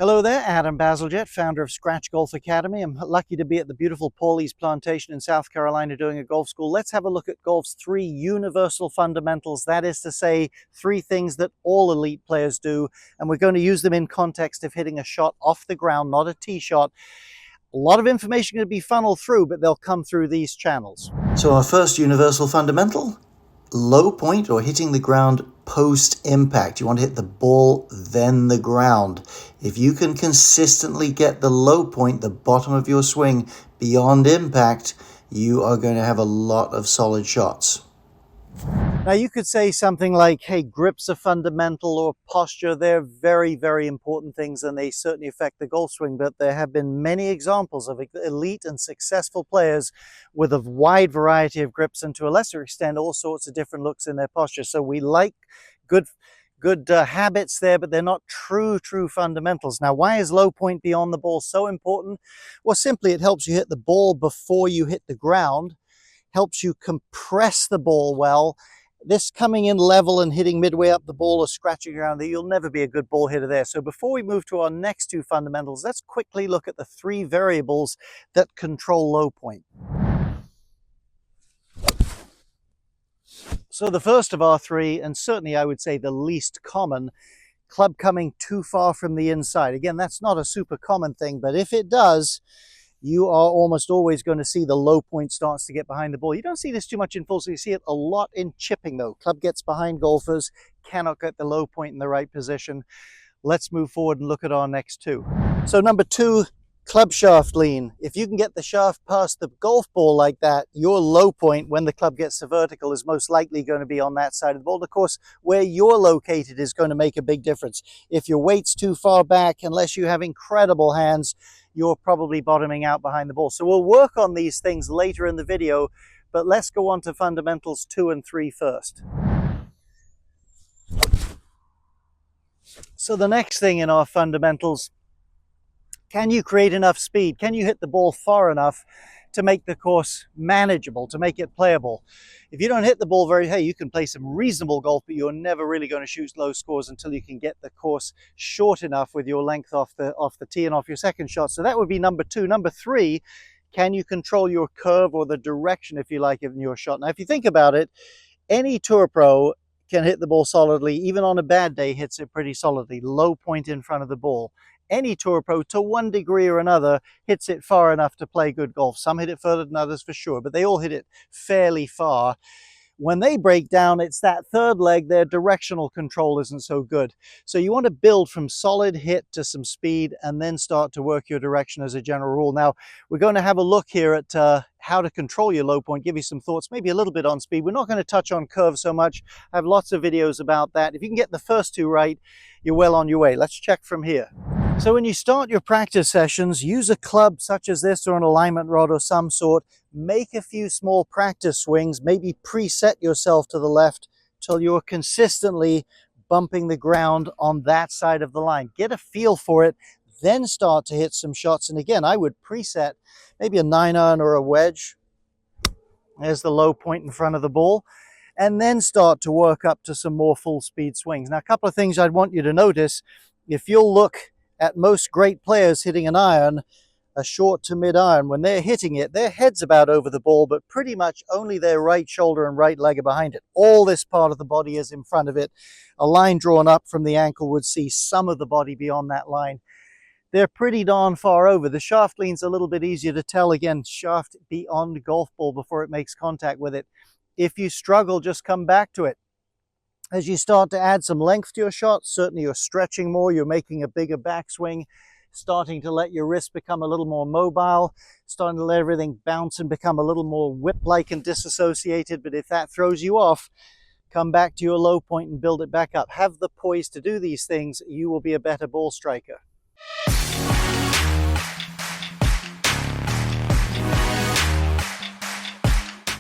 Hello there, Adam Bazalgette, founder of Scratch Golf Academy. I'm lucky to be at the beautiful Pawleys Plantation in South Carolina doing a golf school. Let's have a look at golf's three universal fundamentals. That is to say, three things that all elite players do. And we're going to use them in context of hitting a shot off the ground, not a tee shot. A lot of information going to be funneled through, but they'll come through these channels. So our first universal fundamental, low point or hitting the ground post impact. You want to hit the ball, then the ground. If you can consistently get the low point, the bottom of your swing, beyond impact, you are going to have a lot of solid shots. Now you could say something like, hey, grips are fundamental, or posture. They're very, very important things, and they certainly affect the golf swing. But there have been many examples of elite and successful players with a wide variety of grips, and to a lesser extent, all sorts of different looks in their posture. So we like good habits there, but they're not true fundamentals. Now, why is low point beyond the ball so important? Well, simply it helps you hit the ball before you hit the ground, helps you compress the ball well. This coming in level and hitting midway up the ball or scratching around there, you'll never be a good ball hitter there. So before we move to our next two fundamentals, let's quickly look at the three variables that control low point. So the first of our three, and certainly I would say the least common, club coming too far from the inside. Again, that's not a super common thing, but if it does, you are almost always going to see the low point starts to get behind the ball. You don't see this too much in full, so you see it a lot in chipping though. Club gets behind golfers, cannot get the low point in the right position. Let's move forward and look at our next two. So number two, club shaft lean. If you can get the shaft past the golf ball like that, your low point when the club gets to vertical is most likely going to be on that side of the ball. Of course, where you're located is going to make a big difference. If your weight's too far back, unless you have incredible hands, you're probably bottoming out behind the ball. So we'll work on these things later in the video, but let's go on to fundamentals 2 and 3 first. So the next thing in our fundamentals, can you create enough speed? Can you hit the ball far enough to make the course manageable, to make it playable? If you don't hit the ball hey, you can play some reasonable golf, but you're never really going to shoot low scores until you can get the course short enough with your length off the tee and off your second shot. So that would be number 2. Number 3, can you control your curve or the direction, if you like, in your shot? Now, if you think about it, any tour pro can hit the ball solidly, even on a bad day, hits it pretty solidly. Low point in front of the ball. Any tour pro, to one degree or another, hits it far enough to play good golf. Some hit it further than others for sure, but they all hit it fairly far. When they break down, it's that third leg, their directional control isn't so good. So you want to build from solid hit to some speed and then start to work your direction as a general rule. Now, we're going to have a look here at how to control your low point, give you some thoughts, maybe a little bit on speed. We're not going to touch on curves so much. I have lots of videos about that. If you can get the first two right, you're well on your way. Let's check from here. So when you start your practice sessions, use a club such as this or an alignment rod of some sort. Make a few small practice swings, maybe preset yourself to the left till you're consistently bumping the ground on that side of the line. Get a feel for it, then start to hit some shots. And again, I would preset maybe a 9-iron or a wedge. There's the low point in front of the ball. And then start to work up to some more full speed swings. Now, a couple of things I'd want you to notice. If you'll look at most great players hitting an iron, a short to mid iron, when they're hitting it, their head's about over the ball, but pretty much only their right shoulder and right leg are behind it. All this part of the body is in front of it. A line drawn up from the ankle would see some of the body beyond that line. They're pretty darn far over. The shaft lean's a little bit easier to tell. Again, shaft beyond golf ball before it makes contact with it. If you struggle, just come back to it. As you start to add some length to your shot, certainly you're stretching more, you're making a bigger backswing, starting to let your wrist become a little more mobile, starting to let everything bounce and become a little more whip-like and disassociated. But if that throws you off, come back to your low point and build it back up. Have the poise to do these things. You will be a better ball striker.